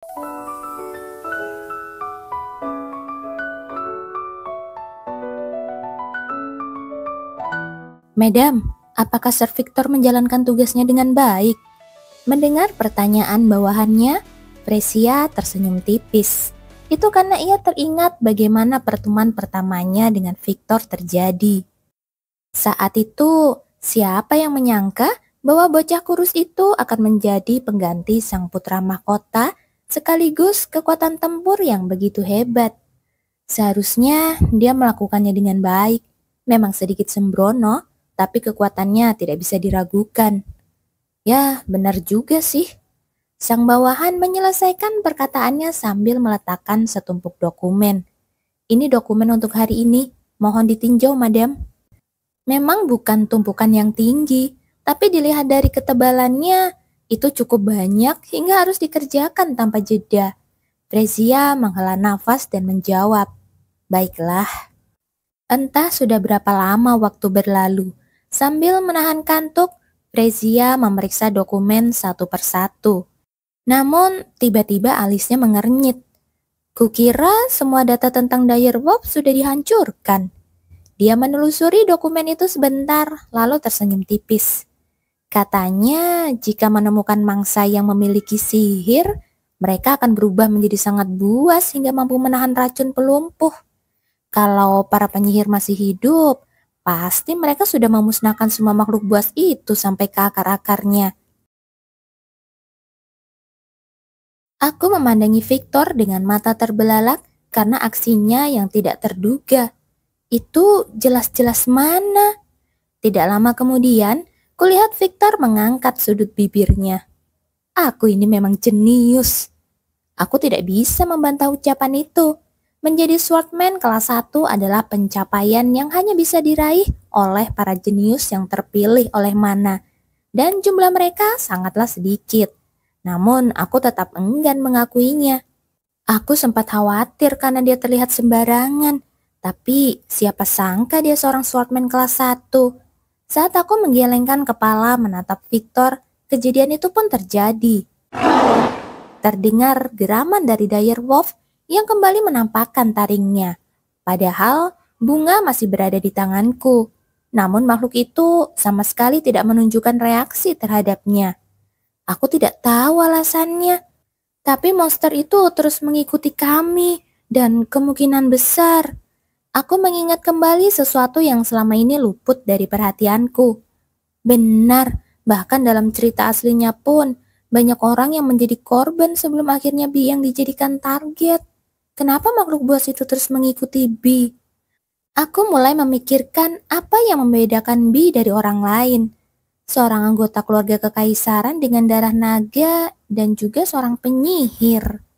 Madam, apakah Sir Victor menjalankan tugasnya dengan baik? Mendengar pertanyaan bawahannya, Fresia tersenyum tipis. Itu karena ia teringat bagaimana pertemuan pertamanya dengan Victor terjadi. Saat itu, siapa yang menyangka bahwa bocah kurus itu akan menjadi pengganti sang putra mahkota sekaligus kekuatan tempur yang begitu hebat. Seharusnya dia melakukannya dengan baik. Memang sedikit sembrono, tapi kekuatannya tidak bisa diragukan. Ya, benar juga sih. Sang bawahan menyelesaikan perkataannya sambil meletakkan setumpuk dokumen. Ini dokumen untuk hari ini, mohon ditinjau, madam. Memang bukan tumpukan yang tinggi, tapi dilihat dari ketebalannya, itu cukup banyak hingga harus dikerjakan tanpa jeda. Fresia menghela nafas dan menjawab, "Baiklah." Entah sudah berapa lama waktu berlalu, sambil menahan kantuk, Fresia memeriksa dokumen satu persatu. Namun, tiba-tiba alisnya mengernyit. Kukira semua data tentang Direwolf sudah dihancurkan. Dia menelusuri dokumen itu sebentar, lalu tersenyum tipis. Katanya, jika menemukan mangsa yang memiliki sihir, mereka akan berubah menjadi sangat buas hingga mampu menahan racun pelumpuh. Kalau para penyihir masih hidup, pasti mereka sudah memusnahkan semua makhluk buas itu sampai ke akar-akarnya. Aku memandangi Victor dengan mata terbelalak karena aksinya yang tidak terduga. Itu jelas-jelas mana? Tidak lama kemudian, kulihat Victor mengangkat sudut bibirnya. Aku ini memang jenius. Aku tidak bisa membantah ucapan itu. Menjadi swordman kelas 1 adalah pencapaian yang hanya bisa diraih oleh para jenius yang terpilih oleh mana. Dan jumlah mereka sangatlah sedikit. Namun aku tetap enggan mengakuinya. Aku sempat khawatir karena dia terlihat sembarangan. Tapi siapa sangka dia seorang swordman kelas 1. Saat aku menggelengkan kepala menatap Victor, kejadian itu pun terjadi. Terdengar geraman dari Direwolf yang kembali menampakkan taringnya. Padahal bunga masih berada di tanganku. Namun makhluk itu sama sekali tidak menunjukkan reaksi terhadapnya. Aku tidak tahu alasannya. Tapi monster itu terus mengikuti kami dan kemungkinan besar aku mengingat kembali sesuatu yang selama ini luput dari perhatianku. Benar, bahkan dalam cerita aslinya pun banyak orang yang menjadi korban sebelum akhirnya Bi yang dijadikan target. Kenapa makhluk buas itu terus mengikuti Bi? Aku mulai memikirkan apa yang membedakan Bi dari orang lain. Seorang anggota keluarga kekaisaran dengan darah naga dan juga seorang penyihir.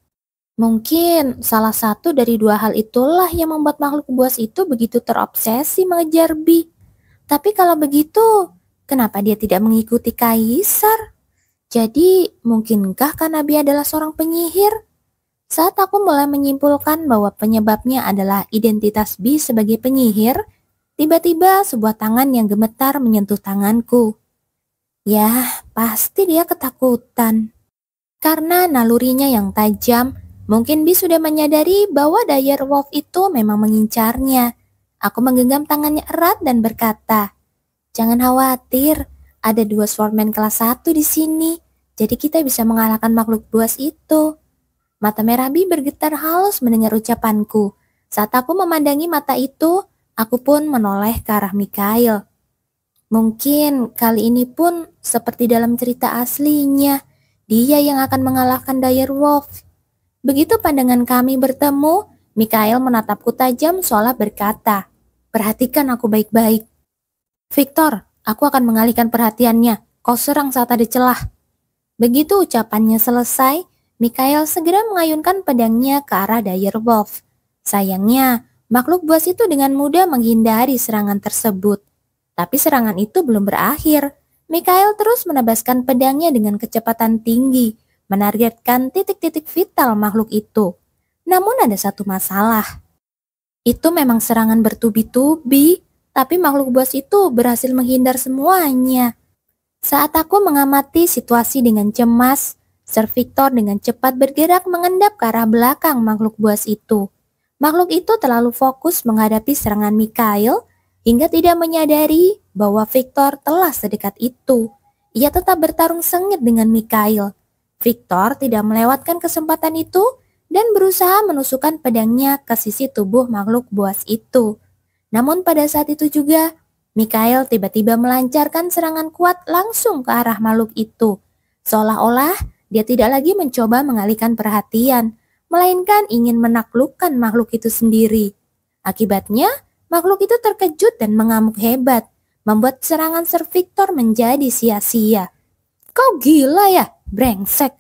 Mungkin salah satu dari dua hal itulah yang membuat makhluk buas itu begitu terobsesi mengejar Bi. Tapi kalau begitu, kenapa dia tidak mengikuti kaisar? Jadi, mungkinkah karena Bi adalah seorang penyihir? Saat aku mulai menyimpulkan bahwa penyebabnya adalah identitas Bi sebagai penyihir, tiba-tiba sebuah tangan yang gemetar menyentuh tanganku. Ya, pasti dia ketakutan. Karena nalurinya yang tajam, mungkin Bi sudah menyadari bahwa Direwolf itu memang mengincarnya. Aku menggenggam tangannya erat dan berkata, "Jangan khawatir, ada 2 swordman kelas 1 di sini, jadi kita bisa mengalahkan makhluk buas itu." Mata merah Bi bergetar halus mendengar ucapanku. Saat aku memandangi mata itu, aku pun menoleh ke arah Mikhail. Mungkin kali ini pun seperti dalam cerita aslinya, dia yang akan mengalahkan Direwolf. Begitu pandangan kami bertemu, Mikhail menatapku tajam seolah berkata, "Perhatikan aku baik-baik." "Victor, aku akan mengalihkan perhatiannya. Kau serang saat ada celah." Begitu ucapannya selesai, Mikhail segera mengayunkan pedangnya ke arah Direwolf. Sayangnya, makhluk buas itu dengan mudah menghindari serangan tersebut. Tapi serangan itu belum berakhir. Mikhail terus menebaskan pedangnya dengan kecepatan tinggi, menargetkan titik-titik vital makhluk itu. Namun ada satu masalah. Itu memang serangan bertubi-tubi, tapi makhluk buas itu berhasil menghindar semuanya. Saat aku mengamati situasi dengan cemas, Sir Victor dengan cepat bergerak mengendap ke arah belakang makhluk buas itu. Makhluk itu terlalu fokus menghadapi serangan Mikhail hingga tidak menyadari bahwa Victor telah sedekat itu. Ia tetap bertarung sengit dengan Mikhail. Victor tidak melewatkan kesempatan itu dan berusaha menusukkan pedangnya ke sisi tubuh makhluk buas itu. Namun pada saat itu juga, Mikhail tiba-tiba melancarkan serangan kuat langsung ke arah makhluk itu. Seolah-olah dia tidak lagi mencoba mengalihkan perhatian, melainkan ingin menaklukkan makhluk itu sendiri. Akibatnya, makhluk itu terkejut dan mengamuk hebat, membuat serangan Sir Victor menjadi sia-sia. "Kau gila ya, brengsek!"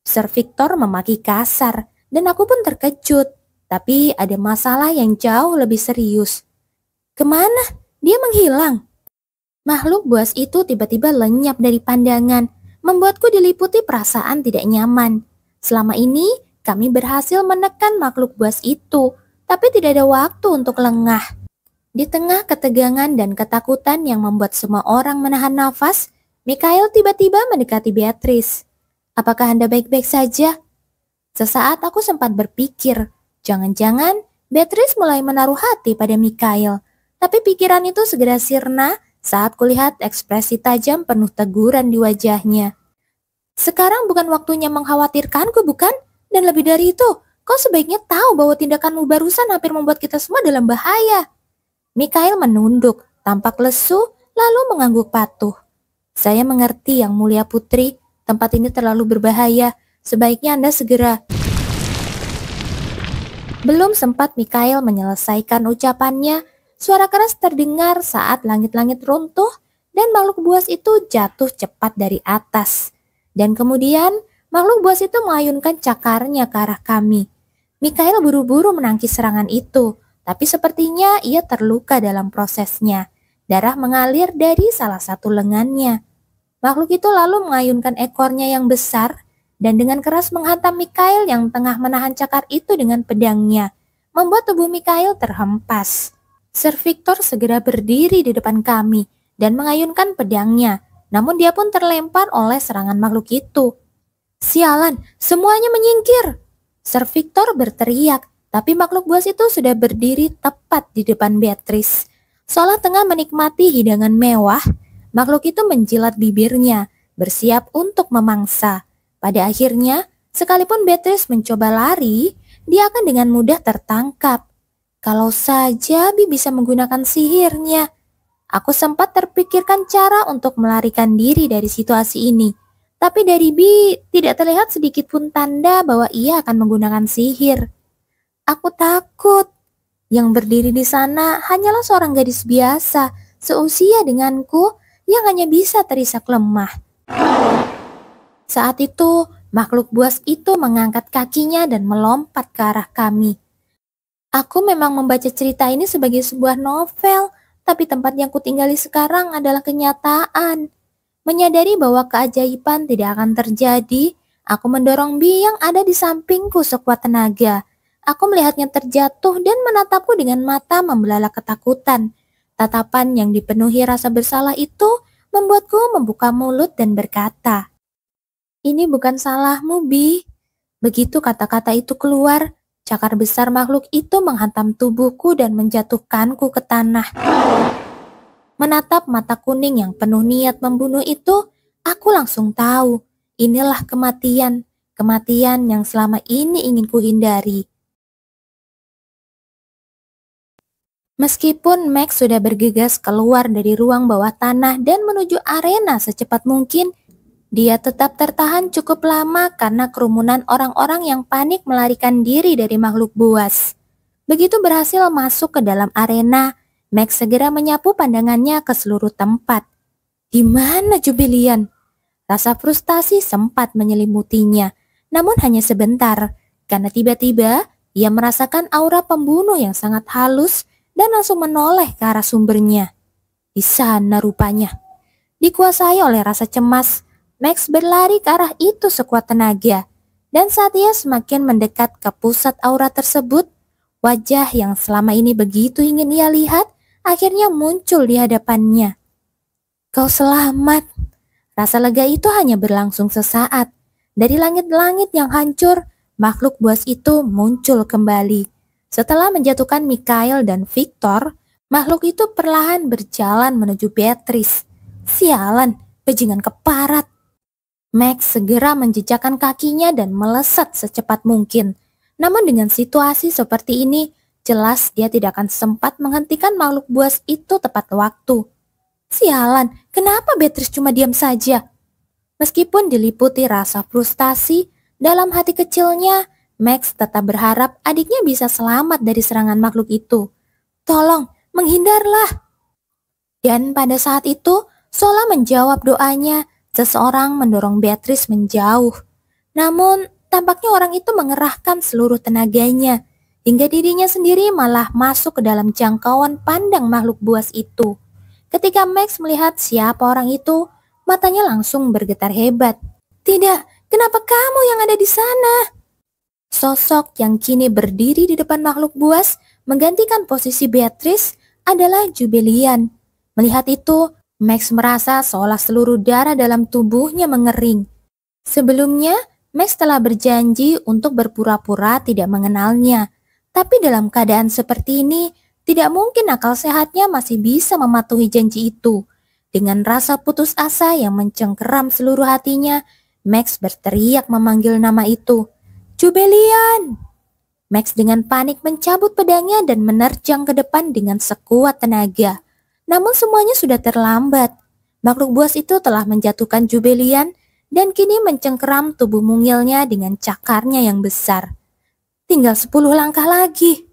Sir Victor memaki kasar, dan aku pun terkejut. Tapi ada masalah yang jauh lebih serius. Kemana? Dia menghilang. Makhluk buas itu tiba-tiba lenyap dari pandangan, membuatku diliputi perasaan tidak nyaman. Selama ini, kami berhasil menekan makhluk buas itu, tapi tidak ada waktu untuk lengah. Di tengah ketegangan dan ketakutan yang membuat semua orang menahan nafas, Mikhail tiba-tiba mendekati Beatrice. "Apakah Anda baik-baik saja?" Sesaat aku sempat berpikir, jangan-jangan Beatrice mulai menaruh hati pada Mikhail. Tapi pikiran itu segera sirna saat kulihat ekspresi tajam penuh teguran di wajahnya. "Sekarang bukan waktunya mengkhawatirkanku, bukan? Dan lebih dari itu, kau sebaiknya tahu bahwa tindakanmu barusan hampir membuat kita semua dalam bahaya." Mikhail menunduk, tampak lesu, lalu mengangguk patuh. "Saya mengerti, Yang Mulia Putri. Tempat ini terlalu berbahaya. Sebaiknya Anda segera..." Belum sempat Mikhail menyelesaikan ucapannya, suara keras terdengar saat langit-langit runtuh dan makhluk buas itu jatuh cepat dari atas. Dan kemudian makhluk buas itu mengayunkan cakarnya ke arah kami. Mikhail buru-buru menangkis serangan itu, tapi sepertinya ia terluka dalam prosesnya. Darah mengalir dari salah satu lengannya. Makhluk itu lalu mengayunkan ekornya yang besar dan dengan keras menghantam Mikhail yang tengah menahan cakar itu dengan pedangnya, membuat tubuh Mikhail terhempas. Sir Victor segera berdiri di depan kami dan mengayunkan pedangnya, namun dia pun terlempar oleh serangan makhluk itu. "Sialan, semuanya menyingkir!" Sir Victor berteriak, tapi makhluk buas itu sudah berdiri tepat di depan Beatrice. Seolah tengah menikmati hidangan mewah, makhluk itu menjilat bibirnya, bersiap untuk memangsa. Pada akhirnya, sekalipun Beatrice mencoba lari, dia akan dengan mudah tertangkap. Kalau saja Bi bisa menggunakan sihirnya. Aku sempat terpikirkan cara untuk melarikan diri dari situasi ini. Tapi dari Bi tidak terlihat sedikit pun tanda bahwa ia akan menggunakan sihir. Aku takut. Yang berdiri di sana hanyalah seorang gadis biasa, seusia denganku, yang hanya bisa terisak lemah. Saat itu, makhluk buas itu mengangkat kakinya dan melompat ke arah kami. Aku memang membaca cerita ini sebagai sebuah novel, tapi tempat yang kutinggali sekarang adalah kenyataan. Menyadari bahwa keajaiban tidak akan terjadi, aku mendorong Bi yang ada di sampingku sekuat tenaga. Aku melihatnya terjatuh dan menatapku dengan mata membelalak ketakutan. Tatapan yang dipenuhi rasa bersalah itu membuatku membuka mulut dan berkata, "Ini bukan salahmu, Bi." Begitu kata-kata itu keluar, cakar besar makhluk itu menghantam tubuhku dan menjatuhkanku ke tanah. Menatap mata kuning yang penuh niat membunuh itu, aku langsung tahu, inilah kematian, kematian yang selama ini ingin kuhindari. Meskipun Max sudah bergegas keluar dari ruang bawah tanah dan menuju arena secepat mungkin, dia tetap tertahan cukup lama karena kerumunan orang-orang yang panik melarikan diri dari makhluk buas. Begitu berhasil masuk ke dalam arena, Max segera menyapu pandangannya ke seluruh tempat. Di mana Jubilian? Rasa frustasi sempat menyelimutinya, namun hanya sebentar, karena tiba-tiba ia merasakan aura pembunuh yang sangat halus dan langsung menoleh ke arah sumbernya. Di sana rupanya. Dikuasai oleh rasa cemas, Max berlari ke arah itu sekuat tenaga. Dan saat ia semakin mendekat ke pusat aura tersebut, wajah yang selama ini begitu ingin ia lihat akhirnya muncul di hadapannya. Kau selamat. Rasa lega itu hanya berlangsung sesaat. Dari langit-langit yang hancur, makhluk buas itu muncul kembali. Setelah menjatuhkan Mikhail dan Victor, makhluk itu perlahan berjalan menuju Beatrice. Sialan, bajingan keparat. Max segera menjejakkan kakinya dan melesat secepat mungkin. Namun dengan situasi seperti ini, jelas dia tidak akan sempat menghentikan makhluk buas itu tepat waktu. Sialan, kenapa Beatrice cuma diam saja? Meskipun diliputi rasa frustasi, dalam hati kecilnya, Max tetap berharap adiknya bisa selamat dari serangan makhluk itu. Tolong, menghindarlah. Dan pada saat itu, Sola menjawab doanya. Seseorang mendorong Beatrice menjauh. Namun, tampaknya orang itu mengerahkan seluruh tenaganya, hingga dirinya sendiri malah masuk ke dalam jangkauan pandang makhluk buas itu. Ketika Max melihat siapa orang itu, matanya langsung bergetar hebat. Tidak, kenapa kamu yang ada di sana? Sosok yang kini berdiri di depan makhluk buas menggantikan posisi Beatrice adalah Jubelian. Melihat itu, Max merasa seolah seluruh darah dalam tubuhnya mengering. Sebelumnya, Max telah berjanji untuk berpura-pura tidak mengenalnya. Tapi dalam keadaan seperti ini, tidak mungkin akal sehatnya masih bisa mematuhi janji itu. Dengan rasa putus asa yang mencengkeram seluruh hatinya, Max berteriak memanggil nama itu. Jubelian! Max dengan panik mencabut pedangnya dan menerjang ke depan dengan sekuat tenaga. Namun semuanya sudah terlambat. Makhluk buas itu telah menjatuhkan Jubelian dan kini mencengkeram tubuh mungilnya dengan cakarnya yang besar. Tinggal 10 langkah lagi.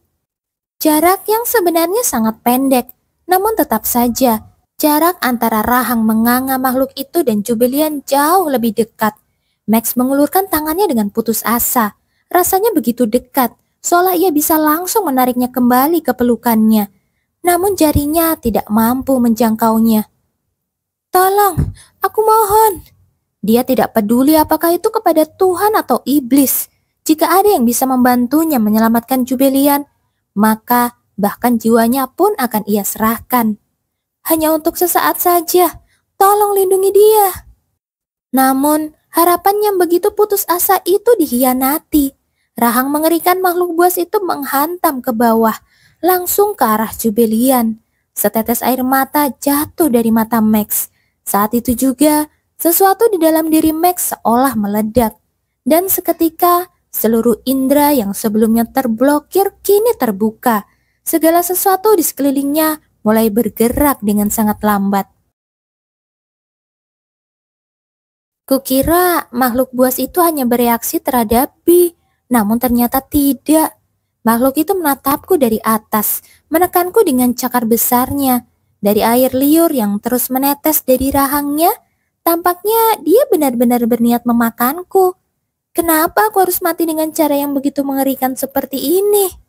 Jarak yang sebenarnya sangat pendek, namun tetap saja jarak antara rahang menganga makhluk itu dan Jubelian jauh lebih dekat. Max mengulurkan tangannya dengan putus asa. Rasanya begitu dekat, seolah ia bisa langsung menariknya kembali ke pelukannya. Namun jarinya tidak mampu menjangkaunya. Tolong, aku mohon. Dia tidak peduli apakah itu kepada Tuhan atau iblis. Jika ada yang bisa membantunya menyelamatkan Jubelian, maka bahkan jiwanya pun akan ia serahkan. Hanya untuk sesaat saja, tolong lindungi dia. Namun, harapan yang begitu putus asa itu dikhianati. Rahang mengerikan makhluk buas itu menghantam ke bawah, langsung ke arah Jubelian. Setetes air mata jatuh dari mata Max. Saat itu juga, sesuatu di dalam diri Max seolah meledak. Dan seketika, seluruh indera yang sebelumnya terblokir kini terbuka. Segala sesuatu di sekelilingnya mulai bergerak dengan sangat lambat. Kukira makhluk buas itu hanya bereaksi terhadap Bi, namun ternyata tidak. Makhluk itu menatapku dari atas, menekanku dengan cakar besarnya. Dari air liur yang terus menetes dari rahangnya, tampaknya dia benar-benar berniat memakanku. Kenapa aku harus mati dengan cara yang begitu mengerikan seperti ini?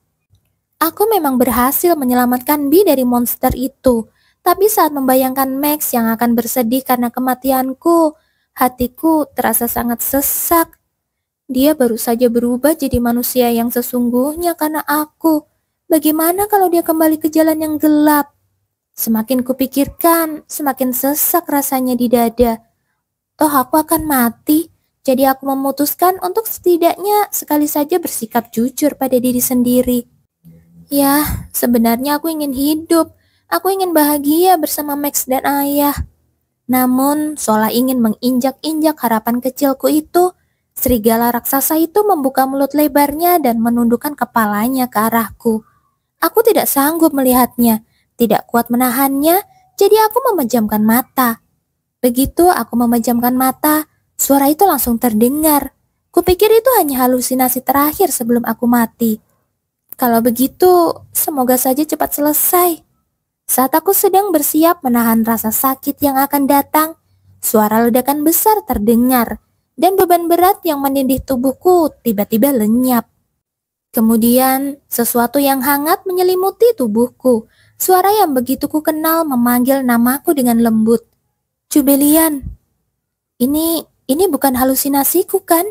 Aku memang berhasil menyelamatkan Bi dari monster itu, tapi saat membayangkan Max yang akan bersedih karena kematianku, hatiku terasa sangat sesak. Dia baru saja berubah jadi manusia yang sesungguhnya karena aku. Bagaimana kalau dia kembali ke jalan yang gelap? Semakin kupikirkan, semakin sesak rasanya di dada. Toh aku akan mati, jadi aku memutuskan untuk setidaknya sekali saja bersikap jujur pada diri sendiri. Ya, sebenarnya aku ingin hidup. Aku ingin bahagia bersama Max dan ayah. Namun, seolah ingin menginjak-injak harapan kecilku itu, serigala raksasa itu membuka mulut lebarnya dan menundukkan kepalanya ke arahku. Aku tidak sanggup melihatnya, tidak kuat menahannya, jadi aku memejamkan mata. Begitu aku memejamkan mata, suara itu langsung terdengar. Kupikir itu hanya halusinasi terakhir sebelum aku mati. Kalau begitu, semoga saja cepat selesai. Saat aku sedang bersiap menahan rasa sakit yang akan datang, suara ledakan besar terdengar. Dan beban berat yang menindih tubuhku tiba-tiba lenyap. Kemudian, sesuatu yang hangat menyelimuti tubuhku. Suara yang begitu ku kenal memanggil namaku dengan lembut. Jubelian. Ini bukan halusinasiku kan?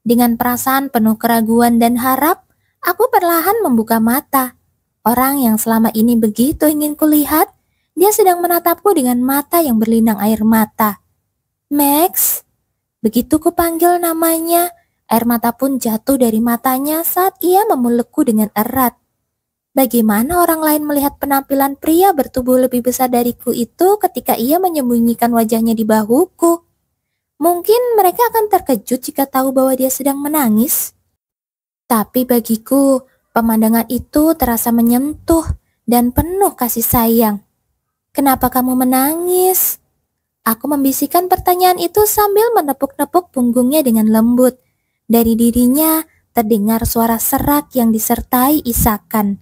Dengan perasaan penuh keraguan dan harap, aku perlahan membuka mata. Orang yang selama ini begitu ingin kulihat, dia sedang menatapku dengan mata yang berlinang air mata. Max? Begitu kupanggil namanya, air mata pun jatuh dari matanya saat ia memelukku dengan erat. Bagaimana orang lain melihat penampilan pria bertubuh lebih besar dariku itu ketika ia menyembunyikan wajahnya di bahuku? Mungkin mereka akan terkejut jika tahu bahwa dia sedang menangis. Tapi bagiku, pemandangan itu terasa menyentuh dan penuh kasih sayang. "Kenapa kamu menangis?" Aku membisikkan pertanyaan itu sambil menepuk-nepuk punggungnya dengan lembut. Dari dirinya terdengar suara serak yang disertai isakan.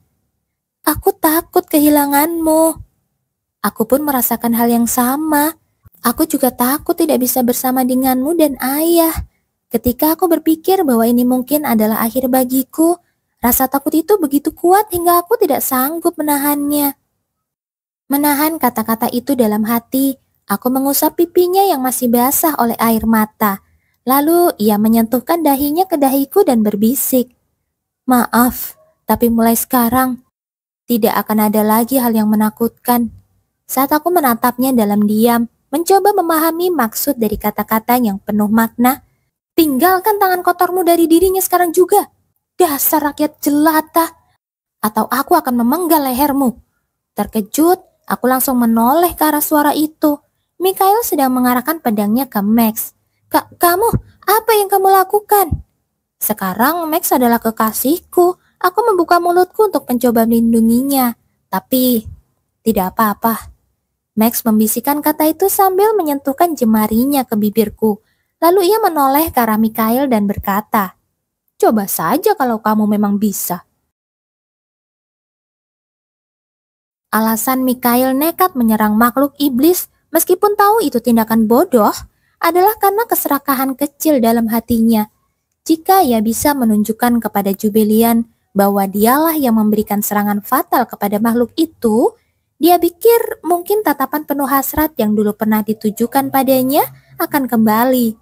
"Aku takut kehilanganmu." Aku pun merasakan hal yang sama. Aku juga takut tidak bisa bersama denganmu dan ayah. Ketika aku berpikir bahwa ini mungkin adalah akhir bagiku, rasa takut itu begitu kuat hingga aku tidak sanggup menahannya. Menahan kata-kata itu dalam hati, aku mengusap pipinya yang masih basah oleh air mata. Lalu ia menyentuhkan dahinya ke dahiku dan berbisik, "Maaf, tapi mulai sekarang tidak akan ada lagi hal yang menakutkan." Saat aku menatapnya dalam diam, mencoba memahami maksud dari kata-kata yang penuh makna, "Tinggalkan tangan kotormu dari dirinya sekarang juga. Dasar rakyat jelata, atau aku akan memenggal lehermu." Terkejut, aku langsung menoleh ke arah suara itu. Mikhail sedang mengarahkan pedangnya ke Max. Kamu, apa yang kamu lakukan?" Sekarang Max adalah kekasihku. Aku membuka mulutku untuk mencoba melindunginya. Tapi, tidak apa-apa. Max membisikkan kata itu sambil menyentuhkan jemarinya ke bibirku. Lalu ia menoleh ke arah Mikhail dan berkata, "Coba saja kalau kamu memang bisa." Alasan Mikhail nekat menyerang makhluk iblis meskipun tahu itu tindakan bodoh adalah karena keserakahan kecil dalam hatinya. Jika ia bisa menunjukkan kepada Jubilian bahwa dialah yang memberikan serangan fatal kepada makhluk itu, dia pikir mungkin tatapan penuh hasrat yang dulu pernah ditujukan padanya akan kembali.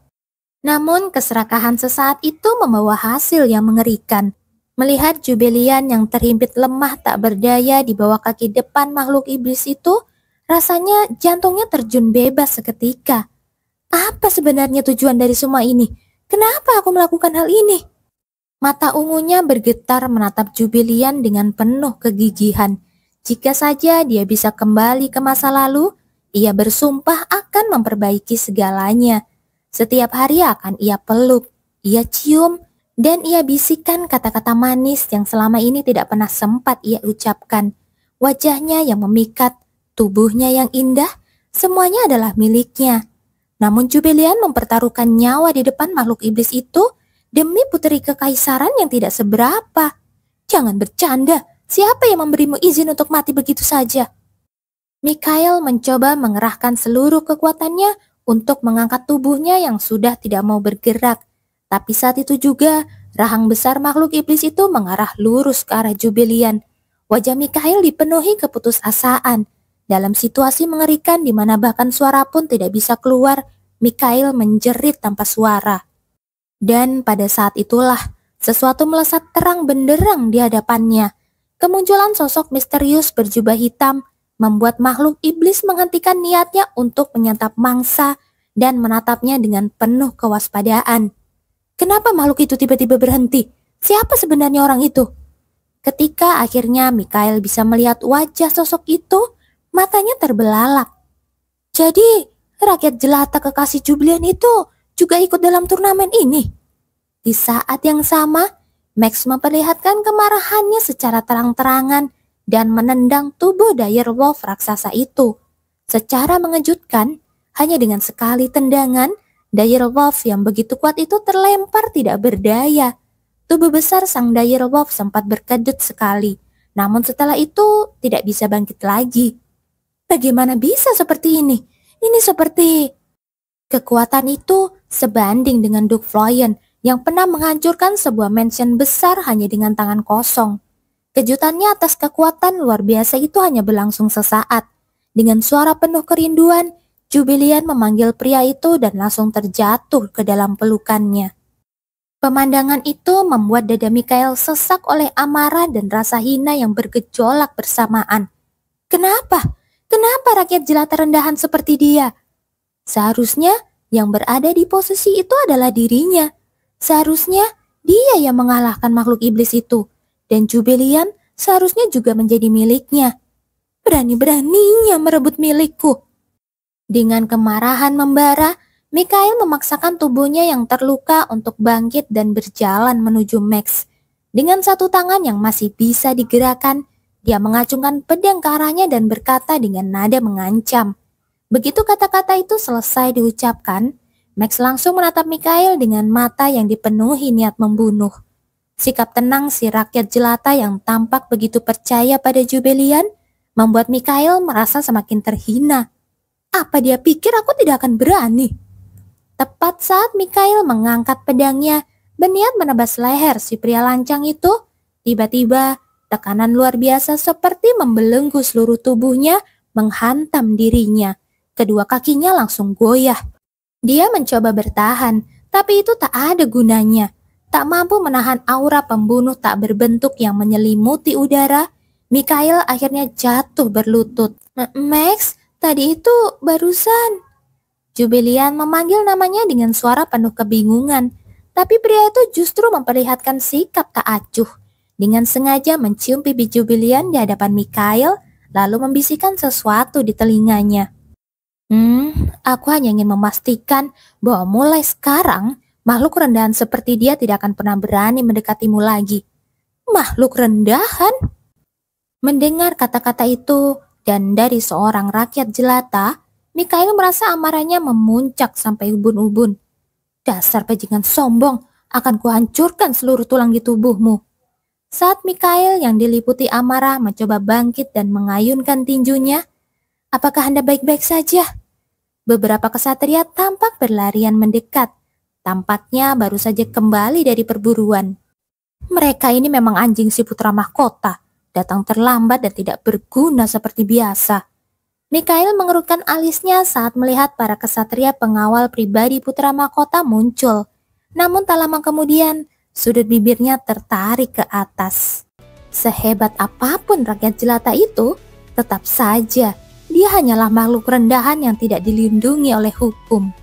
Namun keserakahan sesaat itu membawa hasil yang mengerikan. Melihat Jubilian yang terhimpit lemah tak berdaya di bawah kaki depan makhluk iblis itu, rasanya jantungnya terjun bebas seketika. Apa sebenarnya tujuan dari semua ini? Kenapa aku melakukan hal ini? Mata ungunya bergetar menatap Jubilian dengan penuh kegigihan. Jika saja dia bisa kembali ke masa lalu, ia bersumpah akan memperbaiki segalanya. Setiap hari akan ia peluk, ia cium, dan ia bisikan kata-kata manis yang selama ini tidak pernah sempat ia ucapkan. Wajahnya yang memikat, tubuhnya yang indah, semuanya adalah miliknya. Namun Jubilian mempertaruhkan nyawa di depan makhluk iblis itu demi puteri kekaisaran yang tidak seberapa. "Jangan bercanda, siapa yang memberimu izin untuk mati begitu saja?" Mikhail mencoba mengerahkan seluruh kekuatannya untuk mengangkat tubuhnya yang sudah tidak mau bergerak. Tapi saat itu juga, rahang besar makhluk iblis itu mengarah lurus ke arah Jubilian. Wajah Mikhail dipenuhi keputusasaan. Dalam situasi mengerikan di mana bahkan suara pun tidak bisa keluar, Mikhail menjerit tanpa suara. Dan pada saat itulah, sesuatu melesat terang benderang di hadapannya. Kemunculan sosok misterius berjubah hitam membuat makhluk iblis menghentikan niatnya untuk menyantap mangsa dan menatapnya dengan penuh kewaspadaan. Kenapa makhluk itu tiba-tiba berhenti? Siapa sebenarnya orang itu? Ketika akhirnya Mikhail bisa melihat wajah sosok itu, matanya terbelalak. Jadi, rakyat jelata kekasih Jubilian itu juga ikut dalam turnamen ini. Di saat yang sama, Max memperlihatkan kemarahannya secara terang-terangan dan menendang tubuh direwolf raksasa itu. Secara mengejutkan, hanya dengan sekali tendangan, direwolf yang begitu kuat itu terlempar tidak berdaya. Tubuh besar sang direwolf sempat berkedut sekali, namun setelah itu tidak bisa bangkit lagi. Bagaimana bisa seperti ini? Ini seperti... Kekuatan itu sebanding dengan Duke Florian yang pernah menghancurkan sebuah mansion besar hanya dengan tangan kosong. Kejutannya atas kekuatan luar biasa itu hanya berlangsung sesaat. Dengan suara penuh kerinduan, Jubilian memanggil pria itu dan langsung terjatuh ke dalam pelukannya. Pemandangan itu membuat dada Mikhail sesak oleh amarah dan rasa hina yang bergejolak bersamaan. Kenapa? Kenapa rakyat jelata rendahan seperti dia? Seharusnya Yang berada di posisi itu adalah dirinya. Seharusnya dia yang mengalahkan makhluk iblis itu, dan Jubilian seharusnya juga menjadi miliknya. Berani-beraninya merebut milikku. Dengan kemarahan membara, Mikhail memaksakan tubuhnya yang terluka untuk bangkit dan berjalan menuju Max. Dengan satu tangan yang masih bisa digerakkan, dia mengacungkan pedang ke arahnya dan berkata dengan nada mengancam. Begitu kata-kata itu selesai diucapkan, Max langsung menatap Mikhail dengan mata yang dipenuhi niat membunuh. Sikap tenang si rakyat jelata yang tampak begitu percaya pada Jubilian membuat Mikhail merasa semakin terhina. Apa dia pikir aku tidak akan berani? Tepat saat Mikhail mengangkat pedangnya, berniat menebas leher si pria lancang itu, tiba-tiba tekanan luar biasa seperti membelenggu seluruh tubuhnya menghantam dirinya. Kedua kakinya langsung goyah. Dia mencoba bertahan, tapi itu tak ada gunanya. Tak mampu menahan aura pembunuh tak berbentuk yang menyelimuti udara, Mikhail akhirnya jatuh berlutut. Max, tadi itu barusan. Jubilian memanggil namanya dengan suara penuh kebingungan, tapi pria itu justru memperlihatkan sikap tak acuh. Dengan sengaja mencium pipi Jubilian di hadapan Mikhail, lalu membisikkan sesuatu di telinganya. Aku hanya ingin memastikan bahwa mulai sekarang, makhluk rendahan seperti dia tidak akan pernah berani mendekatimu lagi. Makhluk rendahan? Mendengar kata-kata itu, dan dari seorang rakyat jelata, Mikhail merasa amarahnya memuncak sampai ubun-ubun. Dasar bajingan sombong, akan kuhancurkan seluruh tulang di tubuhmu. Saat Mikhail yang diliputi amarah mencoba bangkit dan mengayunkan tinjunya, apakah Anda baik-baik saja? Beberapa kesatria tampak berlarian mendekat. Tampaknya baru saja kembali dari perburuan. Mereka ini memang anjing si putra mahkota, datang terlambat dan tidak berguna seperti biasa. Mikhail mengerutkan alisnya saat melihat para kesatria pengawal pribadi putra mahkota muncul. Namun tak lama kemudian, sudut bibirnya tertarik ke atas. Sehebat apapun rakyat jelata itu, tetap saja dia hanyalah makhluk rendahan yang tidak dilindungi oleh hukum.